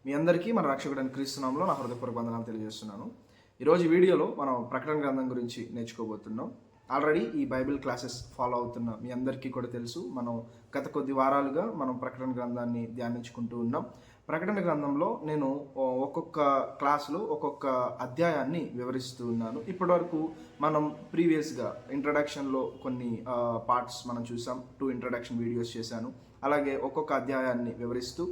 మీ అందరికీ మన రక్షకుడైన క్రీస్తు నామములో నా హృదయపూర్వక వందనాలు తెలియజేస్తున్నాను. ఈరోజు వీడియోలో మనం ప్రకటన గ్రంథం గురించి నేర్చుకోబోతున్నాం. ఆల్రెడీ ఈ బైబిల్ క్లాసెస్ ఫాలో అవుతున్న మీ అందరికీ కూడా తెలుసు, మనం గత కొద్ది వారాలుగా మనం ప్రకటన గ్రంథాన్ని ధ్యానించుకుంటూ ఉన్నాం. ప్రకటన గ్రంథంలో నేను ఒక్కొక్క క్లాసులో ఒక్కొక్క అధ్యాయాన్ని వివరిస్తూ ఉన్నాను. ఇప్పటి వరకు మనం ప్రీవియస్గా ఇంట్రడక్షన్లో కొన్ని పార్ట్స్ మనం చూసాం. 2 ఇంట్రడక్షన్ వీడియోస్ చేశాను. అలాగే ఒక్కొక్క అధ్యాయాన్ని వివరిస్తూ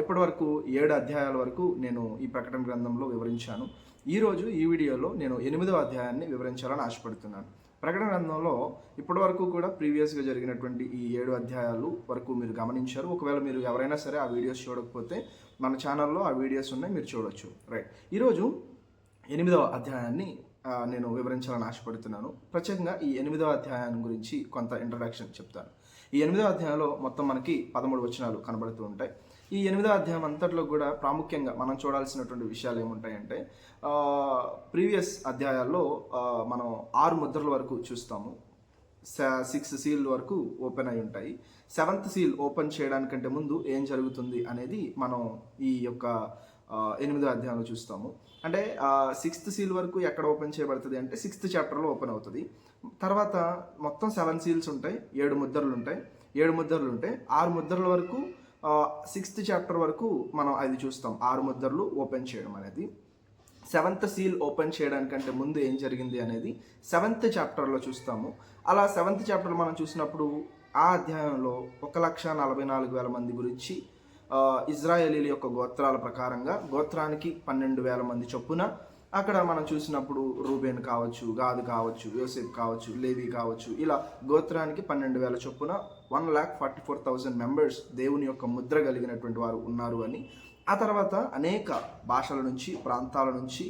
ఇప్పటి వరకు 7 అధ్యాయాల వరకు నేను ఈ ప్రకటన గ్రంథంలో వివరించాను. ఈరోజు ఈ వీడియోలో నేను 8వ అధ్యాయాన్ని వివరించాలని ఆశపడుతున్నాను. ప్రకటన గ్రంథంలో ఇప్పటి వరకు కూడా ప్రీవియస్గా జరిగినటువంటి ఈ 7 అధ్యాయాలు వరకు మీరు గమనించారు. ఒకవేళ మీరు ఎవరైనా సరే ఆ వీడియోస్ చూడకపోతే మన ఛానల్లో ఆ వీడియోస్ ఉన్నాయి, మీరు చూడొచ్చు. రైట్, ఈరోజు 8వ అధ్యాయాన్ని నేను వివరించాలని ఆశపడుతున్నాను. ప్రత్యేకంగా ఈ 8వ అధ్యాయాన్ని గురించి కొంత ఇంట్రడక్షన్ చెప్తాను. ఈ 8వ అధ్యాయంలో మొత్తం మనకి 13 వచనాలు కనబడుతూ ఉంటాయి. ఈ 8వ అధ్యాయం అంతట్లో కూడా ప్రాముఖ్యంగా మనం చూడాల్సినటువంటి విషయాలు ఏముంటాయంటే, ప్రీవియస్ అధ్యాయాల్లో మనం 6 ముద్రల వరకు చూస్తాము. 6 సీల్ వరకు ఓపెన్ అయి ఉంటాయి. 7th సీల్ ఓపెన్ చేయడానికంటే ముందు ఏం జరుగుతుంది అనేది మనం ఈ యొక్క 8వ అధ్యాయంలో చూస్తాము. అంటే 6th సీల్ వరకు ఎక్కడ ఓపెన్ చేయబడుతుంది అంటే 6th చాప్టర్లో ఓపెన్ అవుతుంది. తర్వాత మొత్తం 7 సీల్స్ ఉంటాయి, 7 ముద్రలు ఉంటాయి. 7 ముద్రలు ఉంటాయి. 6 ముద్రల వరకు 6th చాప్టర్ వరకు మనం అది చూస్తాం, 6 ముద్రలు ఓపెన్ చేయడం అనేది. 7th సీల్ ఓపెన్ చేయడానికంటే ముందు ఏం జరిగింది అనేది 7th చాప్టర్లో చూస్తాము. అలా 7th చాప్టర్ మనం చూసినప్పుడు ఆ అధ్యాయంలో 1,44,000 మంది గురించి ఇజ్రాయేలీల యొక్క గోత్రాల ప్రకారంగా గోత్రానికి 12,000 మంది చొప్పున అక్కడ మనం చూసినప్పుడు రూబేన్ కావచ్చు, గాదు కావచ్చు, యోసేపు కావచ్చు, లేవి కావచ్చు, ఇలా గోత్రానికి 12,000 చొప్పున 1,44,000 మెంబర్స్ దేవుని యొక్క ముద్ర కలిగినటువంటి వారు ఉన్నారు అని. ఆ తర్వాత అనేక భాషల నుంచి, ప్రాంతాల నుంచి,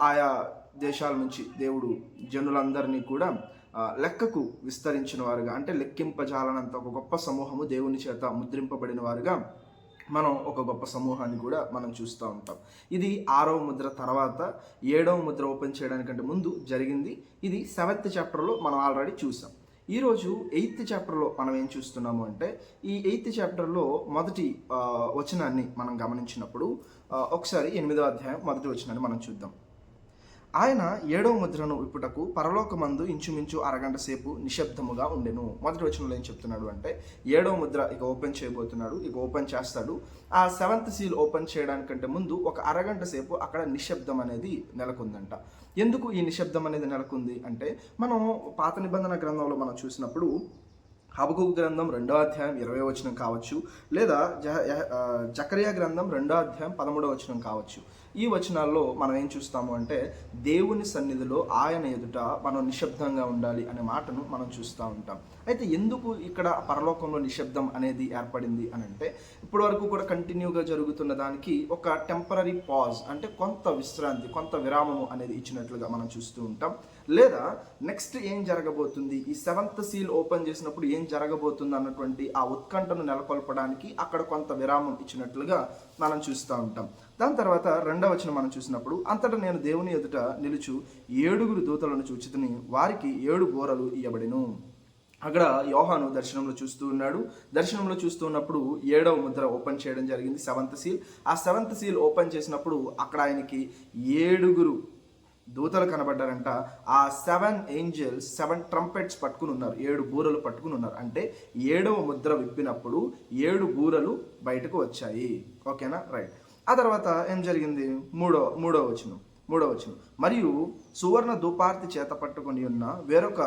ఆయా దేశాల నుంచి దేవుడు జనులందరినీ కూడా లెక్కకు విస్తరించిన వారుగా, అంటే లెక్కింపజాలనంత ఒక గొప్ప సమూహము దేవుని చేత ముద్రింపబడిన వారుగా మనం ఒక గొప్ప సమూహాన్ని కూడా మనం చూస్తూ ఉంటాం. ఇది 6వ ముద్ర తర్వాత 7వ ముద్ర ఓపెన్ చేయడానికంటే ముందు జరిగింది. ఇది 7th చాప్టర్లో మనం ఆల్రెడీ చూసాం. ఈరోజు 8th చాప్టర్లో మనం ఏం చూస్తున్నాము అంటే, ఈ 8th చాప్టర్లో మొదటి వచనాన్ని మనం గమనించినప్పుడు ఒకసారి 8వ అధ్యాయం మొదటి వచనాన్ని మనం చూద్దాం. ఆయన 7వ ముద్రను విప్పుటకు పరలోకమందు ఇంచుమించు అరగంట సేపు నిశ్శబ్దముగా ఉండెను. మొదటి వచనంలో ఏం చెప్తున్నాడు అంటే, 7వ ముద్ర ఇక ఓపెన్ చేయబోతున్నాడు, ఇక ఓపెన్ చేస్తాడు. ఆ 7th సీల్ ఓపెన్ చేయడానికంటే ముందు ఒక అరగంట సేపు అక్కడ నిశ్శబ్దం అనేది నెలకొందంట. ఎందుకు ఈ నిశ్శబ్దం అనేది నెలకొంది అంటే, మనం పాత నిబంధన గ్రంథంలో మనం చూసినప్పుడు హబక్కూకు గ్రంథం 2వ అధ్యాయం 20వ వచనం కావచ్చు, లేదా జకరియా గ్రంథం 2వ అధ్యాయం 13వ వచనం కావచ్చు. ఈ వచనాల్లో మనం ఏం చూస్తాము అంటే, దేవుని సన్నిధిలో ఆయన ఎదుట మనం నిశ్శబ్దంగా ఉండాలి అనే మాటను మనం చూస్తూ ఉంటాం. అయితే ఎందుకు ఇక్కడ పరలోకంలో నిశ్శబ్దం అనేది ఏర్పడింది అని అంటే, ఇప్పటి వరకు కూడా కంటిన్యూగా జరుగుతున్న దానికి ఒక టెంపరరీ పాజ్, అంటే కొంత విశ్రాంతి, కొంత విరామము అనేది ఇచ్చినట్లుగా మనం చూస్తూ ఉంటాం. లేదా నెక్స్ట్ ఏం జరగబోతుంది, ఈ 7th సీల్ ఓపెన్ చేసినప్పుడు ఏం జరగబోతుంది అన్నటువంటి ఆ ఉత్కంఠను నెలకొల్పడానికి అక్కడ కొంత విరామం ఇచ్చినట్లుగా మనం చూస్తూ ఉంటాం. దాని తర్వాత 2వ వచనం మనం చూసినప్పుడు, అంతటా నేను దేవుని ఎదుట నిలుచు 7 దూతలను చూచితిని, వారికి 7 బూరలు ఇయ్యబడెను. అక్కడ యోహాను దర్శనంలో చూస్తూ ఉన్నాడు. దర్శనంలో చూస్తూ ఉన్నప్పుడు 7వ ముద్ర ఓపెన్ చేయడం జరిగింది, 7th సీల్. ఆ 7th సీల్ ఓపెన్ చేసినప్పుడు అక్కడ ఆయనకి 7 దూతలు కనబడ్డారంట. ఆ 7 ఏంజల్స్ 7 ట్రంపెట్స్ పట్టుకుని ఉన్నారు, 7 బూరలు పట్టుకుని ఉన్నారు. అంటే 7వ ముద్ర విప్పినప్పుడు 7 బూరలు బయటకు వచ్చాయి. ఓకేనా, రైట్. ఆ తర్వాత ఏం జరిగింది, మూడో వచనం. మరియు సువర్ణ ధూపార్తి చేత పట్టుకొని ఉన్న వేరొక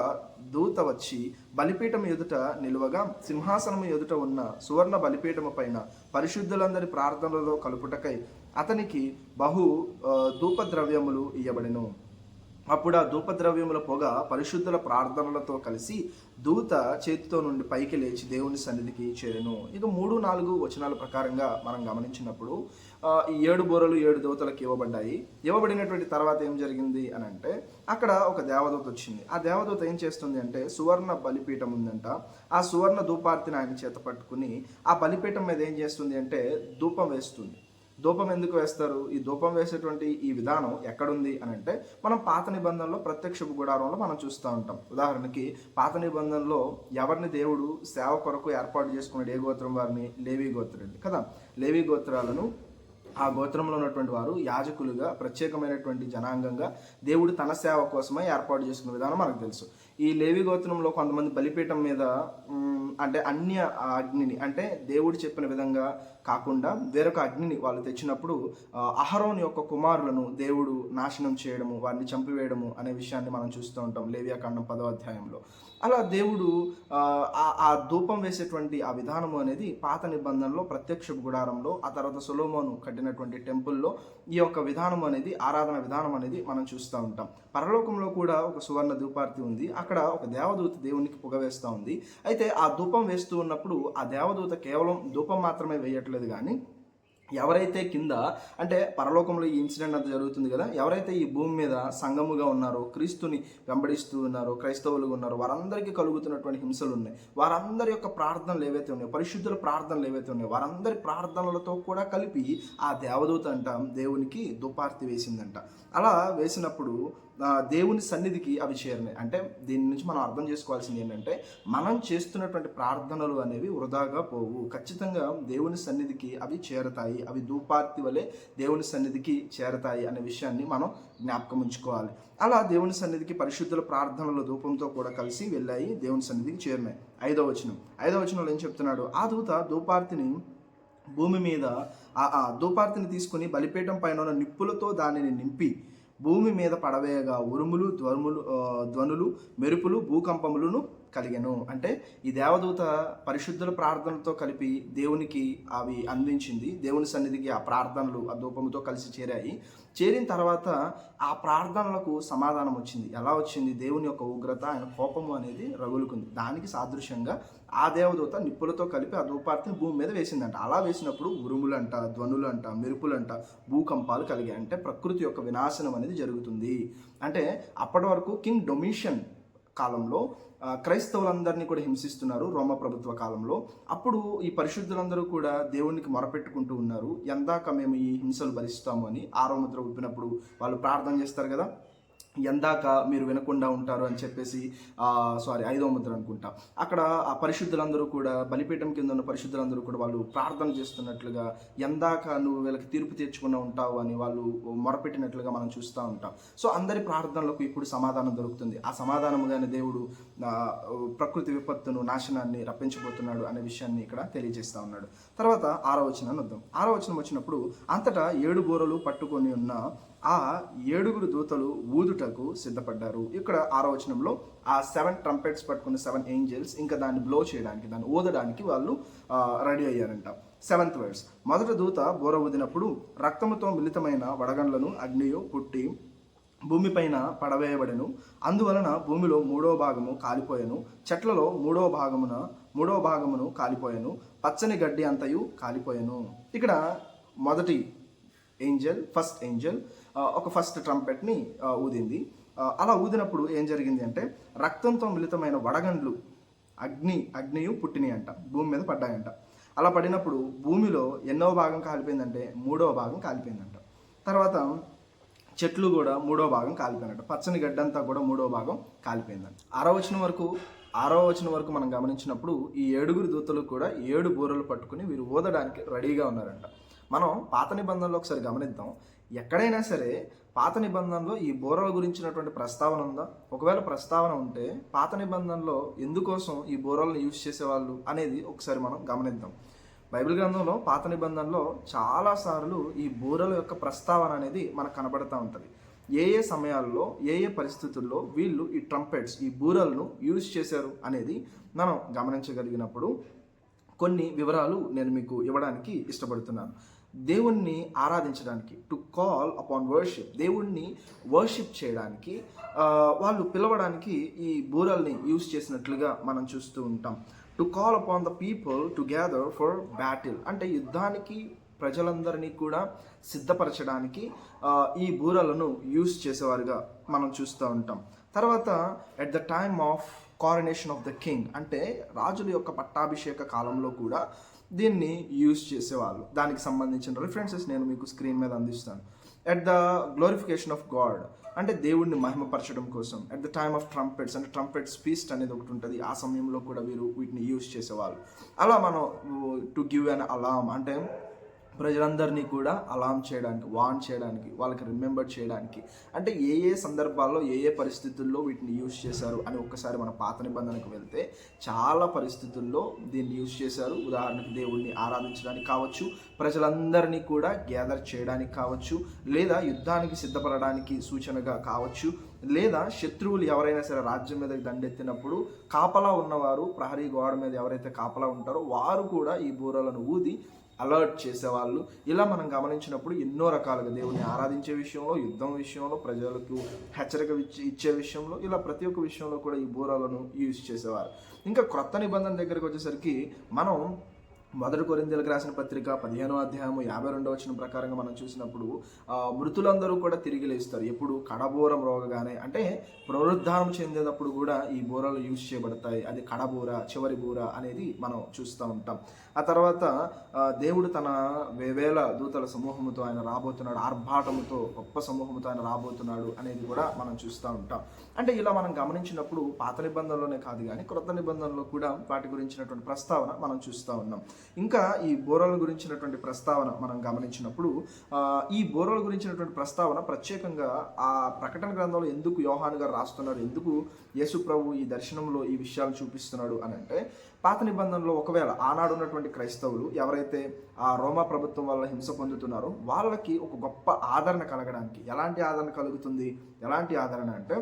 దూత వచ్చి బలిపీఠం ఎదుట నిలువగా, సింహాసనము ఎదుట ఉన్న సువర్ణ బలిపీఠము పైన పరిశుద్ధులందరి ప్రార్థనలలో కలుపుటకై అతనికి బహు ధూపద్రవ్యములు ఇయ్యబడెను. అప్పుడు ఆ ధూపద్రవ్యముల పొగ పరిశుద్ధుల ప్రార్థనలతో కలిసి దూత చేతితో నుండి పైకి లేచి దేవుని సన్నిధికి చేరెను. ఇక 3-4 వచనాల ప్రకారంగా మనం గమనించినప్పుడు ఈ 7 బూరలు 7 దూతలకు ఇవ్వబడ్డాయి. ఇవ్వబడినటువంటి తర్వాత ఏం జరిగింది అని అంటే, అక్కడ ఒక దేవదూత వచ్చింది. ఆ దేవదూత ఏం చేస్తుంది అంటే, సువర్ణ బలిపీఠం ఉందంట. ఆ సువర్ణ ధూపార్తిని ఆయన చేత పట్టుకుని ఆ బలిపీఠం మీద ఏం చేస్తుంది అంటే ధూపం వేస్తుంది. ధూపం ఎందుకు వేస్తారు, ఈ ధూపం వేసేటువంటి ఈ విధానం ఎక్కడుంది అని అంటే, మనం పాత నిబంధనలో ప్రత్యక్ష గుడారంలో మనం చూస్తూ ఉంటాం. ఉదాహరణకి పాత నిబంధనలో ఎవరిని దేవుడు సేవ కొరకు ఏర్పాటు చేసుకున్నాడు, ఏ గోత్రం వారిని, లేవి గోత్రాన్ని కదా. లేవి గోత్రాలను ఆ గోత్రంలో ఉన్నటువంటి వారు యాజకులుగా ప్రత్యేకమైనటువంటి జనాంగంగా దేవుడు తన సేవ కోసమే ఏర్పాటు చేసుకునే విధానం మనకు తెలుసు. ఈ లేవి గోత్రంలో కొంతమంది బలిపీఠం మీద అంటే అన్య అగ్నిని, అంటే దేవుడు చెప్పిన విధంగా కాకుండా వేరొక అగ్నిని వాళ్ళు తెచ్చినప్పుడు అహరోను యొక్క కుమారులను దేవుడు నాశనం చేయడము, వారిని చంపివేయడము అనే విషయాన్ని మనం చూస్తూ ఉంటాం లేవియాకాండం 10వ అధ్యాయంలో. అలా దేవుడు ఆ ధూపం వేసేటువంటి ఆ విధానము అనేది పాత నిబంధనలో ప్రత్యక్ష గుడారంలో, ఆ తర్వాత సొలొమోను కట్టినటువంటి టెంపుల్లో ఈ యొక్క విధానం అనేది, ఆరాధన విధానం అనేది మనం చూస్తూ ఉంటాం. పరలోకంలో కూడా ఒక సువర్ణ ధూపార్తి ఉంది. అక్కడ ఒక దేవదూత దేవునికి పొగ వేస్తూ ఉంది. అయితే ఆ ధూపం వేస్తూ ఉన్నప్పుడు ఆ దేవదూత కేవలం ధూపం మాత్రమే వేయట్లేదు, కానీ ఎవరైతే కింద, అంటే పరలోకంలో ఈ ఇన్సిడెంట్ అంతా జరుగుతుంది కదా, ఎవరైతే ఈ భూమి మీద సంఘముగా ఉన్నారో, క్రీస్తుని వెంబడిస్తూ ఉన్నారో, క్రైస్తవులుగా ఉన్నారో, వారందరికీ కలుగుతున్నటువంటి హింసలు ఉన్నాయి. వారందరి యొక్క ప్రార్థనలు ఏవైతే ఉన్నాయో, పరిశుద్ధుల ప్రార్థనలు ఏవైతే ఉన్నాయో, వారందరి ప్రార్థనలతో కూడా కలిపి ఆ దేవదూత అంట దేవునికి ధూపార్తి వేసిందంట. అలా వేసినప్పుడు దేవుని సన్నిధికి అవి చేరినాయి. అంటే దీని నుంచి మనం అర్థం చేసుకోవాల్సింది ఏంటంటే, మనం చేస్తున్నటువంటి ప్రార్థనలు అనేవి వృధాగా పోవు. ఖచ్చితంగా దేవుని సన్నిధికి అవి చేరతాయి. అవి ధూపార్తి వలె దేవుని సన్నిధికి చేరతాయి అనే విషయాన్ని మనం జ్ఞాపకం ఉంచుకోవాలి. అలా దేవుని సన్నిధికి పరిశుద్ధుల ప్రార్థనలు ధూపంతో కూడా కలిసి వెళ్ళాయి, దేవుని సన్నిధికి చేరినాయి. 5వ వచనంలో ఏం చెప్తున్నాడు? ఆ దూత ధూపార్తిని భూమి మీద ధూపార్తిని తీసుకుని బలిపీఠం పైన ఉన్న నిప్పులతో దానిని నింపి భూమి మీద పడవేయగా ఉరుములు, ధ్వనులు, మెరుపులు, భూకంపములను కలిగెను. అంటే ఈ దేవదూత పరిశుద్ధుల ప్రార్థనలతో కలిపి దేవునికి అవి అందించింది. దేవుని సన్నిధికి ఆ ప్రార్థనలు ఆ ధూపముతో కలిసి చేరాయి. చేరిన తర్వాత ఆ ప్రార్థనలకు సమాధానం వచ్చింది. ఎలా వచ్చింది? దేవుని యొక్క ఉగ్రత, ఆయన కోపము అనేది రగులుకుంది. దానికి సాదృశ్యంగా ఆ దేవదూత నిప్పులతో కలిపి ఆ ధూపార్తిని భూమి మీద వేసిందంట. అలా వేసినప్పుడు ఉరుములంట, ధ్వనులంట, మెరుపులంట, భూకంపాలు కలిగాయి. అంటే ప్రకృతి యొక్క వినాశనం అనేది జరుగుతుంది. అంటే అప్పటి వరకు కింగ్ డొమిషియన్ కాలంలో క్రైస్తవులందరినీ కూడా హింసిస్తున్నారు రోమా ప్రభుత్వ కాలంలో. అప్పుడు ఈ పరిశుద్ధులందరూ కూడా దేవునికి మొరపెట్టుకుంటూ ఉన్నారు, ఎందాక మేము ఈ హింసలు భరిస్తాము అని. 6వ ముద్ర విప్పినప్పుడు వాళ్ళు ప్రార్థన చేస్తారు కదా, ఎందాక మీరు వినకుండా ఉంటారు అని చెప్పేసి 5వ ముద్ర అనుకుంటా. అక్కడ ఆ పరిశుద్ధులందరూ కూడా, బలిపీఠం కింద ఉన్న పరిశుద్ధులందరూ కూడా వాళ్ళు ప్రార్థన చేస్తున్నట్లుగా, ఎందాక నువ్వు వీళ్ళకి తీర్పు తీర్చుకుని ఉంటావు అని వాళ్ళు మొరపెట్టినట్లుగా మనం చూస్తూ ఉంటాం. సో అందరి ప్రార్థనలకు ఇప్పుడు సమాధానం దొరుకుతుంది. ఆ సమాధానముగానే దేవుడు ప్రకృతి విపత్తును, నాశనాన్ని రప్పించబోతున్నాడు అనే విషయాన్ని ఇక్కడ తెలియజేస్తూ ఉన్నాడు. తర్వాత 6వ వచనాన్ని వద్దాం. 6వ వచనం వచ్చినప్పుడు, అంతటా 7 బూరలు పట్టుకొని ఉన్న ఆ 7 దూతలు ఊదుటకు సిద్ధపడ్డారు. ఇక్కడ 6వ వచనంలో ఆ 7 ట్రంపెట్స్ పట్టుకున్న 7 ఏంజల్స్ ఇంకా దాన్ని బ్లో చేయడానికి, దాన్ని ఊదడానికి వాళ్ళు రెడీ అయ్యారంట. 7th వర్స్, మొదటి దూత బూర ఊదినప్పుడు రక్తముతో మిళితమైన వడగండ్లను అగ్నియు పుట్టి భూమిపైన పడవేయబడెను. అందువలన భూమిలో 3వ భాగము కాలిపోయెను, చెట్లలో 3వ భాగమును కాలిపోయెను, పచ్చని గడ్డి అంతయు కాలిపోయెను. ఇక్కడ మొదటి ఏంజల్, ఫస్ట్ ఏంజల్ ఫస్ట్ ట్రంపెట్ని ఊదింది. అలా ఊదినప్పుడు ఏం జరిగింది అంటే, రక్తంతో మిళితమైన వడగండ్లు అగ్నియు పుట్టినాయి అంట, భూమి మీద పడ్డాయంట. అలా పడినప్పుడు భూమిలో ఎన్నో భాగం కాలిపోయిందంటే 3వ భాగం కాలిపోయిందంట. తర్వాత చెట్లు కూడా 3వ భాగం కాలిపోయినట్టు, పచ్చని గడ్డంతా కూడా 3వ భాగం కాలిపోయిందంట. 6వ వచనం వరకు మనం గమనించినప్పుడు ఈ 7 దూతలు కూడా 7 బూరలు పట్టుకుని వీరు ఊదడానికి రెడీగా ఉన్నారంట. మనం పాత నిబంధనలో ఒకసారి గమనిద్దాం. ఎక్కడైనా సరే పాత నిబంధనలో ఈ బూరల గురించినటువంటి ప్రస్తావన ఉందా? ఒకవేళ ప్రస్తావన ఉంటే పాత నిబంధనలో ఎందుకోసం ఈ బూరలను యూజ్ చేసేవాళ్ళు అనేది ఒకసారి మనం గమనిద్దాం. బైబిల్ గ్రంథంలో పాత నిబంధనలో చాలాసార్లు ఈ బూరల యొక్క ప్రస్తావన అనేది మనకు కనబడుతూ ఉంటుంది. ఏ సమయాల్లో, ఏ పరిస్థితుల్లో వీళ్ళు ఈ ట్రంపెట్స్, ఈ బూరలను యూజ్ చేశారు అనేది మనం గమనించగలిగినప్పుడు కొన్ని వివరాలు నేను మీకు ఇవ్వడానికి ఇష్టపడుతున్నాను. దేవుణ్ణి ఆరాధించడానికి, టు కాల్ అపాన్ వర్షిప్, దేవుణ్ణి వర్షిప్ చేయడానికి వాళ్ళు పిలవడానికి ఈ బూరల్ని యూజ్ చేసినట్లుగా మనం చూస్తూ ఉంటాం. To call upon the people together for battle, అంటే యుద్ధానికి ప్రజలందరినీ కూడా సిద్ధపరచడానికి ఈ బూరలను యూజ్ చేసేవారుగా మనం చూస్తూ ఉంటాం. తర్వాత at the time of coronation of the king, అంటే రాజుల యొక్క పట్టాభిషేక కాలంలో కూడా దీన్ని యూజ్ చేసేవాళ్ళు. దానికి సంబంధించిన రిఫరెన్సెస్ నేను మీకు స్క్రీన్ మీద అందిస్తాను. At the glorification of God, అంటే దేవుడిని మహిమపరచడం కోసం. At the time of trumpets, అంటే ట్రంపెట్స్ ఫీస్ట్ అనేది ఒకటి ఉంటుంది, ఆ సమయంలో కూడా వీరు వీటిని యూజ్ చేసేవాళ్ళు. అలా మనం టు గివ్ అన్ అలామ్, అంటే ప్రజలందరినీ కూడా అలాం చేయడానికి, వార్న్ చేయడానికి, వాళ్ళకి రిమెంబర్ చేయడానికి, అంటే ఏ ఏ సందర్భాల్లో ఏ ఏ పరిస్థితుల్లో వీటిని యూజ్ చేశారు అని ఒక్కసారి మన పాత నిబంధనకు వెళ్తే చాలా పరిస్థితుల్లో దీన్ని యూజ్ చేశారు. ఉదాహరణకు దేవుణ్ణి ఆరాధించడానికి కావచ్చు, ప్రజలందరినీ కూడా గ్యాదర్ చేయడానికి కావచ్చు, లేదా యుద్ధానికి సిద్ధపడడానికి సూచనగా కావచ్చు, లేదా శత్రువులు ఎవరైనా సరే రాజ్యం మీద దండెత్తినప్పుడు కాపలా ఉన్నవారు, ప్రహరీ గోడ మీద ఎవరైతే కాపలా ఉంటారో వారు కూడా ఈ బూరలను ఊది అలర్ట్ చేసేవాళ్ళు. ఇలా మనం గమనించినప్పుడు ఎన్నో రకాలుగా దేవుని ఆరాధించే విషయంలో, యుద్ధం విషయంలో, ప్రజలకు హెచ్చరిక ఇచ్చే విషయంలో, ఇలా ప్రతి ఒక్క విషయంలో కూడా ఈ బూరలను యూజ్ చేసేవారు. ఇంకా క్రొత్త నిబంధన దగ్గరికి వచ్చేసరికి మనం 1 కొరింథీయులకు రాసిన పత్రిక 15వ అధ్యాయము 52వ వచనం ప్రకారంగా మనం చూసినప్పుడు మృతులందరూ కూడా తిరిగి లేస్తారు. ఎప్పుడు? కడబూరం రోగగానే, అంటే పునరుద్ధానం చెందేటప్పుడు కూడా ఈ బూరలు యూజ్ చేయబడతాయి. అది కడబూర, చివరి బూర అనేది మనం చూస్తూ ఉంటాం. ఆ తర్వాత దేవుడు తన వేవేల దూతల సమూహముతో ఆయన రాబోతున్నాడు, ఆర్భాటముతో గొప్ప సమూహముతో ఆయన రాబోతున్నాడు అనేది కూడా మనం చూస్తూ ఉంటాం. అంటే ఇలా మనం గమనించినప్పుడు పాత నిబంధనలోనే కాదు కానీ క్రొత్త నిబంధనలో కూడా వాటి గురించినటువంటి ప్రస్తావన మనం చూస్తూ ఉన్నాం. ఇంకా ఈ బూరల గురించినటువంటి ప్రస్తావన మనం గమనించినప్పుడు ఈ బూరల గురించినటువంటి ప్రస్తావన ప్రత్యేకంగా ఆ ప్రకటన గ్రంథంలో ఎందుకు యోహాను గారు రాస్తున్నారు, ఎందుకు యేసు ప్రభు ఈ దర్శనంలో ఈ విషయాలు చూపిస్తున్నాడు అని అంటే, పాత నిబంధనలో ఒకవేళ ఆనాడు ఉన్నటువంటి క్రైస్తవులు ఎవరైతే ఆ రోమా ప్రభుత్వం వల్ల హింస పొందుతున్నారో వాళ్ళకి ఒక గొప్ప ఆదరణ కలగడానికి, ఎలాంటి ఆదరణ కలుగుతుంది, ఎలాంటి ఆదరణ అంటే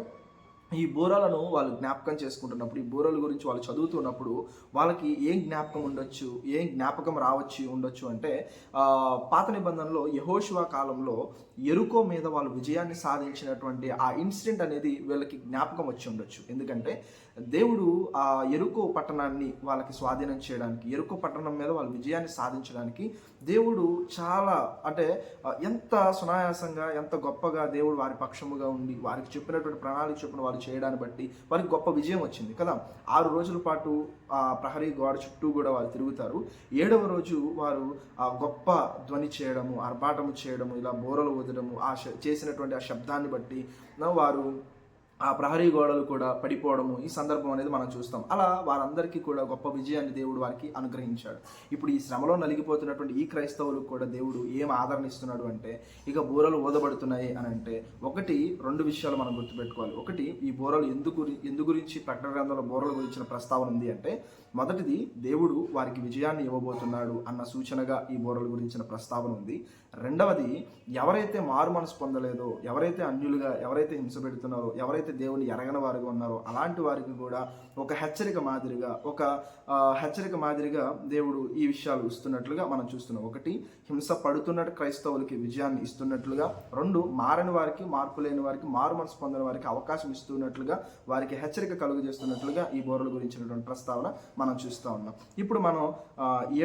ఈ బూరలను వాళ్ళు జ్ఞాపకం చేసుకుంటున్నప్పుడు, ఈ బూరల గురించి వాళ్ళు చదువుతున్నప్పుడు వాళ్ళకి ఏం జ్ఞాపకం ఉండొచ్చు, ఏం జ్ఞాపకం ఉండొచ్చు అంటే పాత నిబంధనలో యెహోషువ కాలంలో యెరికో మీద వాళ్ళు విజయాన్ని సాధించినటువంటి ఆ ఇన్సిడెంట్ అనేది వీళ్ళకి జ్ఞాపకం వచ్చి ఉండొచ్చు. ఎందుకంటే దేవుడు ఆ యెరికో పట్టణాన్ని వాళ్ళకి స్వాధీనం చేయడానికి, యెరికో పట్టణం మీద వాళ్ళు విజయాన్ని సాధించడానికి దేవుడు చాలా, అంటే ఎంత సునాయాసంగా, ఎంత గొప్పగా దేవుడు వారి పక్షముగా ఉండి వారికి చెప్పినటువంటి ప్రణాళిక చొప్పున వాళ్ళు చేయడాన్ని బట్టి వారికి గొప్ప విజయం వచ్చింది కదా. 6 రోజుల పాటు ఆ ప్రహరీ గోడ చుట్టూ కూడా వాళ్ళు తిరుగుతారు. 7వ రోజు వారు ఆ గొప్ప ధ్వని చేయడము, ఆర్భాటము చేయడము, ఇలా బోరలు ఊదడము, చేసినటువంటి ఆ శబ్దాన్ని బట్టి వారు ఆ ప్రహరీ గోడలు కూడా పడిపోవడము, ఈ సందర్భం అనేది మనం చూస్తాం. అలా వారందరికీ కూడా గొప్ప విజయాన్ని దేవుడు వారికి అనుగ్రహించాడు. ఇప్పుడు ఈ శ్రమలో నలిగిపోతున్నటువంటి ఈ క్రైస్తవులకు కూడా దేవుడు ఏం ఆదరణ ఇస్తున్నాడు అంటే, ఇక బూరలు ఊదబడుతున్నాయి అని అంటే 2 విషయాలు మనం గుర్తుపెట్టుకోవాలి. ఒకటి, ఈ బూరలు ఎందు గురించి ప్రకటన గ్రంథంలో బూరల గురించిన ప్రస్తావన ఉంది అంటే, మొదటిది దేవుడు వారికి విజయాన్ని ఇవ్వబోతున్నాడు అన్న సూచనగా ఈ బూరల గురించిన ప్రస్తావన ఉంది. రెండవది, ఎవరైతే మారు మనసు పొందలేదో, ఎవరైతే అన్యులుగా, ఎవరైతే హింస పెడుతున్నారో, ఎవరైతే దేవుని ఎరగని వారిగా ఉన్నారో అలాంటి వారికి కూడా ఒక హెచ్చరిక మాదిరిగా దేవుడు ఈ విషయాలు ఇస్తున్నట్లుగా మనం చూస్తున్నాం. ఒకటి, హింస పడుతున్నట్టు క్రైస్తవులకి విజయాన్ని ఇస్తున్నట్లుగా. 2, మారని వారికి, మార్పు లేని వారికి, మారు మనసు పొందని వారికి అవకాశం ఇస్తున్నట్లుగా, వారికి హెచ్చరిక కలుగజేస్తున్నట్లుగా ఈ బోరల గురించినటువంటి ప్రస్తావన మనం చూస్తూ ఉన్నాం. ఇప్పుడు మనం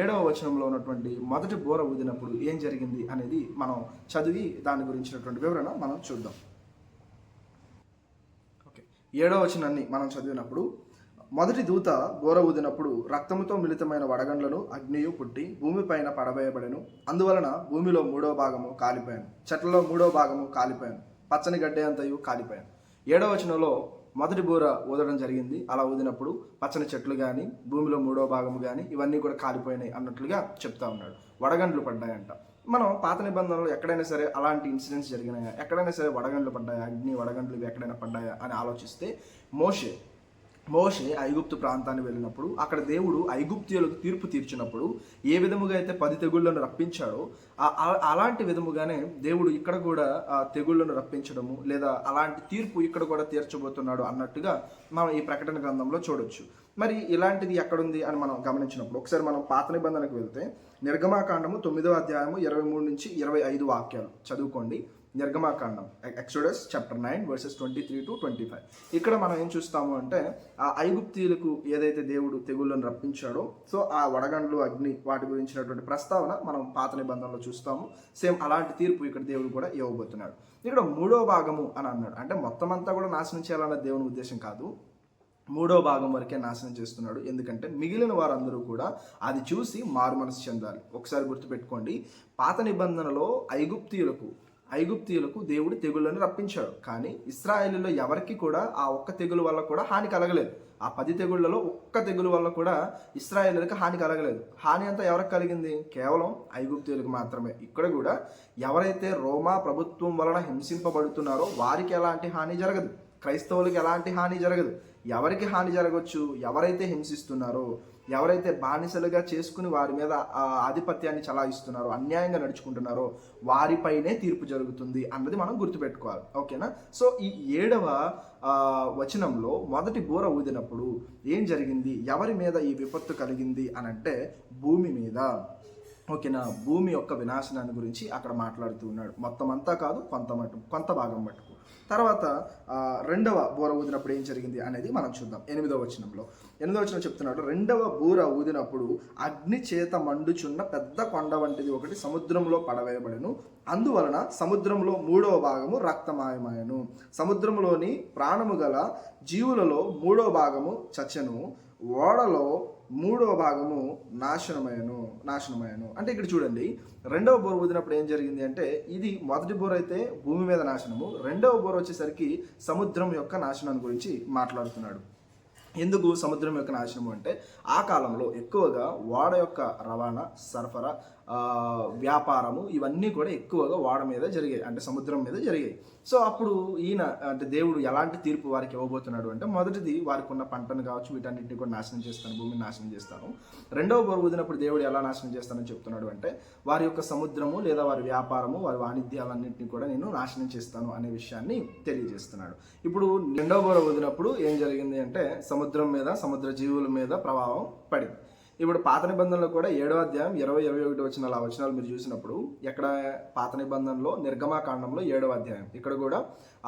7వ వచనంలో ఉన్నటువంటి మొదటి బోర ఊదినప్పుడు ఏం జరిగింది అనేది మనం చదివి దాని గురించినటువంటి వివరణ మనం చూద్దాం. 7వ వచనాన్ని మనం చదివినప్పుడు, మొదటి దూత బోర ఊదినప్పుడు రక్తముతో మిళితమైన వడగండ్లను అగ్నియు పుట్టి భూమిపైన పడవేయబడెను. అందువలన భూమిలో 3వ భాగము కాలిపోయాను, చెట్లలో 3వ భాగము కాలిపోయాను, పచ్చని గడ్డే అంతయు కాలిపోయాను. 7వ వచనంలో మొదటి బోర ఊదడం జరిగింది. అలా ఊదినప్పుడు పచ్చని చెట్లు కానీ, భూమిలో 3వ భాగము కానీ ఇవన్నీ కూడా కాలిపోయినాయి అన్నట్లుగా చెప్తా ఉన్నాడు. వడగండ్లు పడ్డాయంట. మనం పాత నిబంధనలో ఎక్కడైనా సరే అలాంటి ఇన్సిడెంట్స్ జరిగినాయా, ఎక్కడైనా సరే వడగండ్లు పడ్డాయా, అగ్ని వడగండ్లు ఇవి ఎక్కడైనా పడ్డాయా అని ఆలోచిస్తే, మోషే ఐగుప్తు ప్రాంతాన్ని వెళ్ళినప్పుడు అక్కడ దేవుడు ఐగుప్తీయులకు తీర్పు తీర్చినప్పుడు ఏ విధముగా అయితే 10 తెగుళ్లను రప్పించాడో అలాంటి విధముగానే దేవుడు ఇక్కడ కూడా ఆ తెగుళ్లను రప్పించడము, లేదా అలాంటి తీర్పు ఇక్కడ కూడా తీర్చబోతున్నాడు అన్నట్టుగా మనం ఈ ప్రకటన గ్రంథంలో చూడొచ్చు. మరి ఇలాంటిది ఎక్కడుంది అని మనం గమనించినప్పుడు ఒకసారి మనం పాత నిబంధనకు వెళ్తే నిర్గమాకాండము 9వ అధ్యాయము 23 నుంచి 25 వాక్యాలు చదువుకోండి. నిర్గమాకాండం, ఎక్సోడస్ చాప్టర్ 9 verses 23 to 25. ఇక్కడ మనం ఏం చూస్తాము అంటే, ఆ ఐగుప్తీయులకు ఏదైతే దేవుడు తెగుళ్ళను రప్పించాడో, సో ఆ వడగండ్లు, అగ్ని, వాటి గురించినటువంటి ప్రస్తావన మనం పాత నిబంధనలో చూస్తాము. సేమ్ అలాంటి తీర్పు ఇక్కడ దేవుడు కూడా ఇవ్వబోతున్నాడు. ఇక్కడ 3వ భాగము అని అన్నాడు. అంటే మొత్తం అంతా కూడా నాశనం చేయాలన్న దేవుని ఉద్దేశం కాదు, 3వ భాగం వరకే నాశనం చేస్తున్నాడు. ఎందుకంటే మిగిలిన వారందరూ కూడా అది చూసి మారు మనసు చెందాలి. ఒకసారి గుర్తుపెట్టుకోండి, పాత నిబంధనలో ఐగుప్తీయులకు ఐగుప్తీయులకు దేవుడు తెగుళ్ళను రప్పించాడు, కానీ ఇశ్రాయేలులో ఎవరికి కూడా ఆ ఒక్క తెగులు వల్ల కూడా హాని కలగలేదు. ఆ 10 తెగుళ్లలో ఒక్క తెగులు వల్ల కూడా ఇశ్రాయేలులకు హాని కలగలేదు. హాని అంతా ఎవరికి కలిగింది? కేవలం ఐగుప్తీయులకు మాత్రమే. ఇక్కడ కూడా ఎవరైతే రోమా ప్రభుత్వం వలన హింసింపబడుతున్నారో వారికి ఎలాంటి హాని జరగదు, క్రైస్తవులకు ఎలాంటి హాని జరగదు. ఎవరికి హాని జరగవచ్చు? ఎవరైతే హింసిస్తున్నారో, ఎవరైతే బానిసలుగా చేసుకుని వారి మీద ఆధిపత్యాన్ని చలాయిస్తున్నారో, అన్యాయంగా నడుచుకుంటున్నారో వారిపైనే తీర్పు జరుగుతుంది అన్నది మనం గుర్తుపెట్టుకోవాలి. ఓకేనా? సో ఈ 7వ వచనంలో మొదటి బూర ఊదినప్పుడు ఏం జరిగింది, ఎవరి మీద ఈ విపత్తు కలిగింది అని అంటే భూమి మీద. ఓకేనా? భూమి యొక్క వినాశనాన్ని గురించి అక్కడ మాట్లాడుతూ ఉన్నాడు. మొత్తం అంతా కాదు, కొంత భాగం మటుకు. తర్వాత 2వ బూర ఊదినప్పుడు ఏం జరిగింది అనేది మనం చూద్దాం. 8వ వచనంలో చెప్తున్నాడు, 2వ బూర ఊదినప్పుడు అగ్ని చేత మండుచున్న పెద్ద కొండ వంటిది ఒకటి సముద్రంలో పడవేయబడెను. అందువలన సముద్రంలో 3వ భాగము రక్తమాయమాయను. సముద్రంలోని ప్రాణము గల జీవులలో 3వ భాగము చచ్చెను. ఓడలో 3వ భాగము నాశనమయ్యను. అంటే ఇక్కడ చూడండి, 2వ బోర ఊదినప్పుడు ఏం జరిగింది అంటే, ఇది మొదటి బోర అయితే భూమి మీద నాశనము, 2వ బోర వచ్చేసరికి సముద్రం యొక్క నాశనం గురించి మాట్లాడుతున్నాడు. ఎందుకు సముద్రం యొక్క నాశనము అంటే, ఆ కాలంలో ఎక్కువగా ఓడ యొక్క రవాణా, సరఫరా, వ్యాపారము ఇవన్నీ కూడా ఎక్కువగా ఓడ మీద జరిగాయి, అంటే సముద్రం మీద జరిగాయి. సో అప్పుడు ఈయన అంటే దేవుడు ఎలాంటి తీర్పు వారికి ఇవ్వబోతున్నాడు అంటే, మొదటిది వారికి ఉన్న పంటను కావచ్చు వీటన్నిటిని కూడా నాశనం చేస్తాను, భూమిని నాశనం చేస్తాను. 2వ బోర ఊదినప్పుడు దేవుడు ఎలా నాశనం చేస్తానని చెప్తున్నాడు అంటే, వారి యొక్క సముద్రము లేదా వారి వ్యాపారము, వారి వాణిజ్యాలన్నింటినీ కూడా నేను నాశనం చేస్తాను అనే విషయాన్ని తెలియజేస్తున్నాడు. ఇప్పుడు 2వ బోర ఊదినప్పుడు ఏం జరిగింది అంటే, సముద్రం మీద, సముద్ర జీవుల మీద ప్రభావం పడింది. ఇప్పుడు పాత నిబంధనలో కూడా 7వ అధ్యాయం 20-21 వచనాలు మీరు చూసినప్పుడు, ఎక్కడ పాత నిబంధనలో నిర్గమాకాండంలో 7వ అధ్యాయం, ఇక్కడ కూడా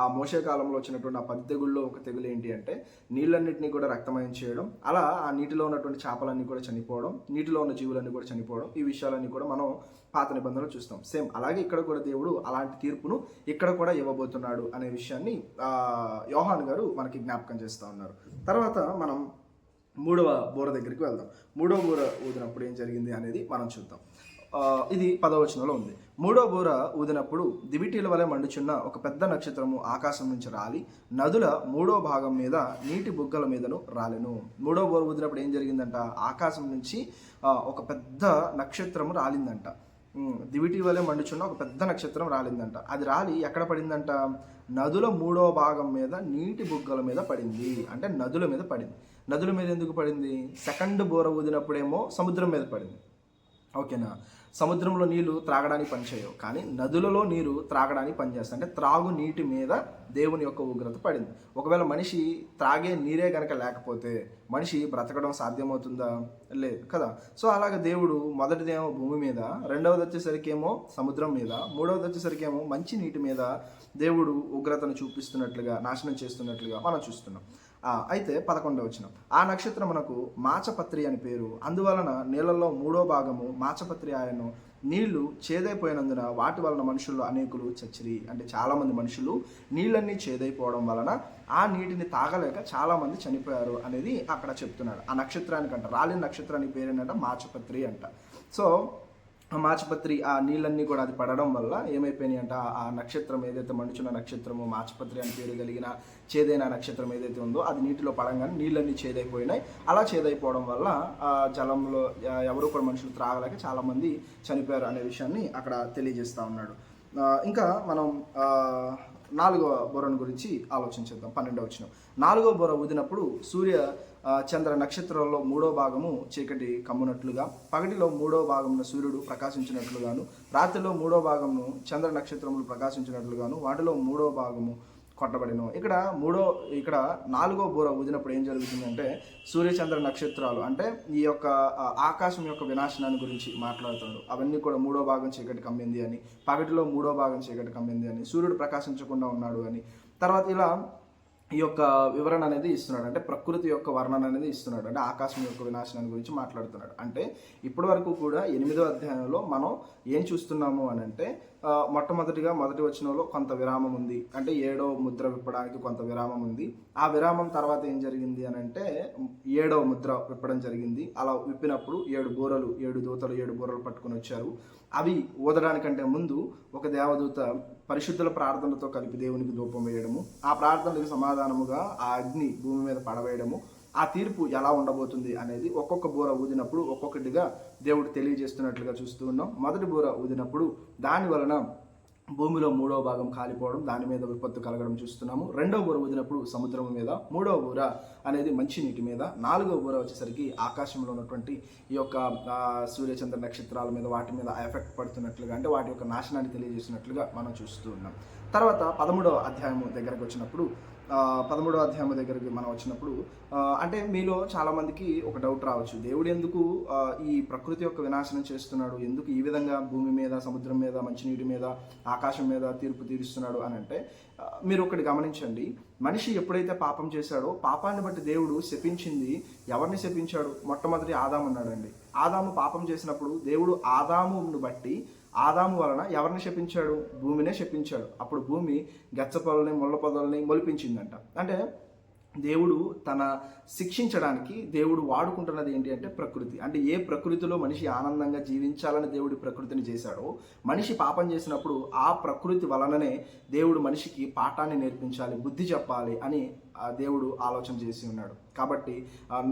ఆ మోషే కాలంలో వచ్చినటువంటి ఆ 10 తెగుల్లో ఒక తెగులు ఏంటి అంటే నీళ్ళన్నింటినీ కూడా రక్తమయం చేయడం, అలా ఆ నీటిలో ఉన్నటువంటి చేపలన్నీ కూడా చనిపోవడం, నీటిలో ఉన్న జీవులన్నీ కూడా చనిపోవడం, ఈ విషయాలన్నీ కూడా మనం పాత నిబంధనలో చూస్తాం. సేమ్ అలాగే ఇక్కడ కూడా దేవుడు అలాంటి తీర్పును ఇక్కడ కూడా ఇవ్వబోతున్నాడు అనే విషయాన్ని యోహాను గారు మనకి జ్ఞాపకం చేస్తూ ఉన్నారు. తర్వాత మనం 3వ బోర దగ్గరికి వెళ్దాం. 3వ బోర ఊదినప్పుడు ఏం జరిగింది అనేది మనం చూద్దాం. ఇది 10వ వచనంలో ఉంది. 3వ బోర ఊదినప్పుడు దివిటీల వలె మండుచున్న ఒక పెద్ద నక్షత్రము ఆకాశం నుంచి రాలి నదుల 3వ భాగం మీద నీటి బుగ్గల మీదను రాలెను. 3వ బోర ఊదినప్పుడు ఏం జరిగిందంట, ఆకాశం నుంచి ఒక పెద్ద నక్షత్రము రాలిందంట. దివిటి వలె మండుచున్న ఒక పెద్ద నక్షత్రం రాలిందంట. అది రాలి ఎక్కడ పడిందంట, నదుల 3వ భాగం మీద నీటి బుగ్గల మీద పడింది. అంటే నదుల మీద పడింది. నదుల మీద ఎందుకు పడింది? 2వ బోర ఊదినప్పుడేమో సముద్రం మీద పడింది. ఓకేనా? సముద్రంలో నీళ్లు త్రాగడానికి పనిచేయవు, కానీ నదులలో నీరు త్రాగడానికి పనిచేస్తాయి. అంటే త్రాగు నీటి మీద దేవుని యొక్క ఉగ్రత పడింది. ఒకవేళ మనిషి త్రాగే నీరే కనుక లేకపోతే మనిషి బ్రతకడం సాధ్యమవుతుందా? లేదు కదా. సో అలాగే దేవుడు మొదటిదేమో భూమి మీద, 2వది వచ్చేసరికి ఏమో సముద్రం మీద, 3వది వచ్చేసరికి ఏమో మంచి నీటి మీద దేవుడు ఉగ్రతను చూపిస్తున్నట్లుగా, నాశనం చేస్తున్నట్లుగా మనం చూస్తున్నాం. అయితే 11వ వచనం, ఆ నక్షత్రమునకు మాచపత్రి అని పేరు, అందువలన నీళ్ళల్లో 3వ భాగము మాచపత్రి ఆయను. నీళ్లు చేదైపోయినందున వాటి వలన మనుషుల్లో అనేకులు చచ్చిరి. అంటే చాలామంది మనుషులు నీళ్ళన్నీ చేదైపోవడం వలన ఆ నీటిని తాగలేక చాలామంది చనిపోయారు అనేది అక్కడ చెప్తున్నాడు. ఆ నక్షత్రానికంట, రాలిన నక్షత్రానికి పేరేంటంట మాచపత్రి అంట. సో ఆ మాచపత్రి, ఆ నీళ్ళన్నీ కూడా అది పడడం వల్ల ఏమైపోయినాయి అంట, ఆ నక్షత్రం ఏదైతే మండుచున్న నక్షత్రము, మాచపత్రి అని పేరు కలిగిన చేదైన నక్షత్రం ఏదైతే ఉందో అది నీటిలో పడంగానే నీళ్ళన్నీ చేదైపోయినాయి. అలా చేదైపోవడం వల్ల జలంలో ఎవరు కూడా మనుషులు త్రాగలేక చాలామంది చనిపోయారు అనే విషయాన్ని అక్కడ తెలియజేస్తూ ఉన్నాడు. ఇంకా మనం 4వ బోరను గురించి ఆలోచించేద్దాం. 12వ వచనం, 4వ బోర ఊదినప్పుడు సూర్య చంద్ర నక్షత్రంలో 3వ భాగము చీకటి కమ్మునట్లుగా, పగటిలో 3వ భాగమున సూర్యుడు ప్రకాశించినట్లుగాను, రాత్రిలో 3వ భాగమును చంద్ర నక్షత్రములు ప్రకాశించినట్లుగాను వాటిలో 3వ భాగము కొట్టబడిను. ఇక్కడ 4వ బోర ఊదినప్పుడు ఏం జరుగుతుందంటే, సూర్యచంద్ర నక్షత్రాలు అంటే ఈ యొక్క ఆకాశం యొక్క వినాశనాన్ని గురించి మాట్లాడుతున్నాడు. అవన్నీ కూడా 3వ భాగం చీకటి కమ్మింది అని, పగటిలో 3వ భాగం చీకటి కమ్మింది అని, సూర్యుడు ప్రకాశించకుండా ఉన్నాడు అని, తర్వాత ఇలా ఈ యొక్క వివరణ అనేది ఇస్తున్నాడు. అంటే ప్రకృతి యొక్క వర్ణన అనేది ఇస్తున్నాడు. అంటే ఆకాశం యొక్క వినాశనాన్ని గురించి మాట్లాడుతున్నాడు. అంటే ఇప్పటి వరకు కూడా 8వ అధ్యాయంలో మనం ఏం చూస్తున్నాము అని అంటే, మొట్టమొదటిగా మొదటి వచనంలో కొంత విరామం ఉంది. అంటే 7వ ముద్ర విప్పడానికి కొంత విరామం ఉంది. ఆ విరామం తర్వాత ఏం జరిగింది అని అంటే 7వ ముద్ర విప్పడం జరిగింది. అలా విప్పినప్పుడు 7 దూతలు 7 బూరలు పట్టుకొని వచ్చారు. అవి ఊదడానికంటే ముందు ఒక దేవదూత పరిశుద్ధుల ప్రార్థనతో కలిపి దేవునికి ధూపం వేయడము, ఆ ప్రార్థనలకు సమాధానముగా ఆ అగ్ని భూమి మీద పడవేయడము, ఆ తీర్పు ఎలా ఉండబోతుంది అనేది ఒక్కొక్క బూర ఊదినప్పుడు ఒక్కొక్కటిగా దేవుడు తెలియజేస్తున్నట్లుగా చూస్తూ ఉన్నాం. మొదటి బూర ఊదినప్పుడు దాని వలన భూమిలో 3వ భాగం కాలిపోవడం, దాని మీద విపత్తు కలగడం చూస్తున్నాము. 2వ బూర ఊదినప్పుడు సముద్రం మీద, 3వ బూర అనేది మంచినీటి మీద, 4వ బూర వచ్చేసరికి ఆకాశంలో ఉన్నటువంటి ఈ యొక్క సూర్యచంద్ర నక్షత్రాల మీద, వాటి మీద ఎఫెక్ట్ పడుతున్నట్లుగా, అంటే వాటి యొక్క నాశనాన్ని తెలియజేసినట్లుగా మనం చూస్తూ ఉన్నాం. తర్వాత 13వ అధ్యాయము దగ్గరకు వచ్చినప్పుడు 13వ అధ్యాయం దగ్గరికి మనం వచ్చినప్పుడు అంటే మీలో చాలామందికి ఒక డౌట్ రావచ్చు, దేవుడు ఎందుకు ఈ ప్రకృతి యొక్క వినాశనం చేస్తున్నాడు, ఎందుకు ఈ విధంగా భూమి మీద, సముద్రం మీద, మంచినీటి మీద, ఆకాశం మీద తీర్పు తీరుస్తున్నాడు అని అంటే, మీరు ఒకటి గమనించండి. మనిషి ఎప్పుడైతే పాపం చేశాడో పాపాన్ని బట్టి దేవుడు శపించింది ఎవరిని శపించాడు? మొట్టమొదటి ఆదాము ఉన్నాడండి. ఆదాము పాపం చేసినప్పుడు దేవుడు ఆదామును బట్టి, ఆదాము వలన ఎవరిని శపించాడు? భూమినే శపించాడు. అప్పుడు భూమి గచ్చ పొదల్ని, ముళ్ళ పొదల్ని మొలిపించిందంట. అంటే దేవుడు తన శిక్షించడానికి దేవుడు వాడుకుంటున్నది ఏంటి అంటే ప్రకృతి. అంటే ఏ ప్రకృతిలో మనిషి ఆనందంగా జీవించాలని దేవుడి ప్రకృతిని చేశాడో, మనిషి పాపం చేసినప్పుడు ఆ ప్రకృతి వలననే దేవుడు మనిషికి పాఠాన్ని నేర్పించాలి, బుద్ధి చెప్పాలి అని దేవుడు ఆలోచన చేసి ఉన్నాడు. కాబట్టి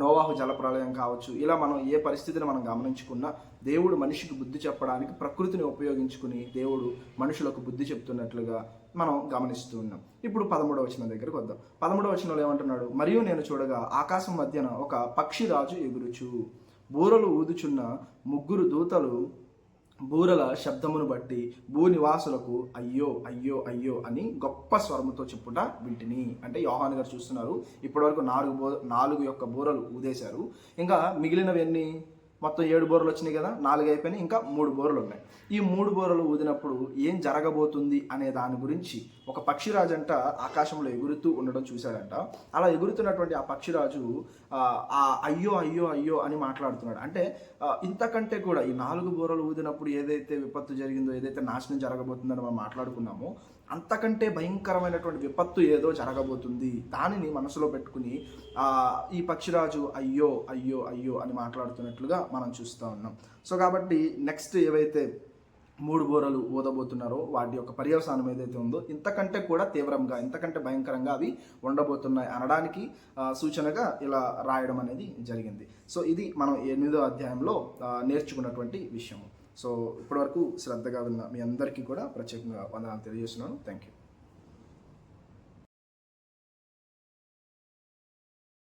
నోవాహు జలప్రళయం కావచ్చు, ఇలా మనం ఏ పరిస్థితిని మనం గమనించుకున్నా దేవుడు మనిషికి బుద్ధి చెప్పడానికి ప్రకృతిని ఉపయోగించుకుని దేవుడు మనుషులకు బుద్ధి చెప్తున్నట్లుగా మనం గమనిస్తూ ఉన్నాం. ఇప్పుడు 13వ వచనం దగ్గరకు వద్దాం. 13వ వచనంలో ఏమంటున్నాడు? మరియు నేను చూడగా ఆకాశం మధ్యన ఒక పక్షిరాజు ఎగురుచు, బూరలు ఊదుచున్న 3 దూతలు బూరల శబ్దమును బట్టి భూనివాసులకు అయ్యో అయ్యో అయ్యో అని గొప్ప స్వరముతో చెప్పుట వింటిని. అంటే యోహాను గారు చూస్తున్నారు, ఇప్పటివరకు 4 యొక్క బూరలు ఊదేశారు. ఇంకా మిగిలినవన్నీ మొత్తం 7 బూరలు వచ్చినాయి కదా, 4 అయిపోయినాయి, ఇంకా 3 బూరలు ఉన్నాయి. ఈ 3 బూరలు ఊదినప్పుడు ఏం జరగబోతుంది అనే దాని గురించి ఒక పక్షిరాజు అంట ఆకాశంలో ఎగురుతూ ఉండడం చూశాడంట. అలా ఎగురుతున్నటువంటి ఆ పక్షిరాజు అయ్యో అయ్యో అయ్యో అని మాట్లాడుతున్నాడు. అంటే ఇంతకంటే కూడా ఈ 4 బూరలు ఊదినప్పుడు ఏదైతే విపత్తు జరిగిందో, ఏదైతే నాశనం జరగబోతుందని మనం మాట్లాడుకున్నామో, అంతకంటే భయంకరమైనటువంటి విపత్తు ఏదో జరగబోతుంది. దానిని మనసులో పెట్టుకుని ఈ పక్షిరాజు అయ్యో అయ్యో అయ్యో అని మాట్లాడుతున్నట్లుగా మనం చూస్తూ ఉన్నాం. సో కాబట్టి నెక్స్ట్ ఏవైతే 3 బూరలు ఊదబోతున్నారో వాటి యొక్క పర్యవసానం ఏదైతే ఉందో ఇంతకంటే కూడా తీవ్రంగా, ఇంతకంటే భయంకరంగా అవి ఉండబోతున్నాయి అనడానికి సూచనగా ఇలా రాయడం అనేది జరిగింది. సో ఇది మనం 8వ అధ్యాయంలో నేర్చుకున్నటువంటి విషయము. సో ఇప్పటివరకు శ్రద్ధగా విన్న మీ అందరికీ కూడా ప్రత్యేకంగా వందనాలు తెలియజేస్తున్నాను. Thank you.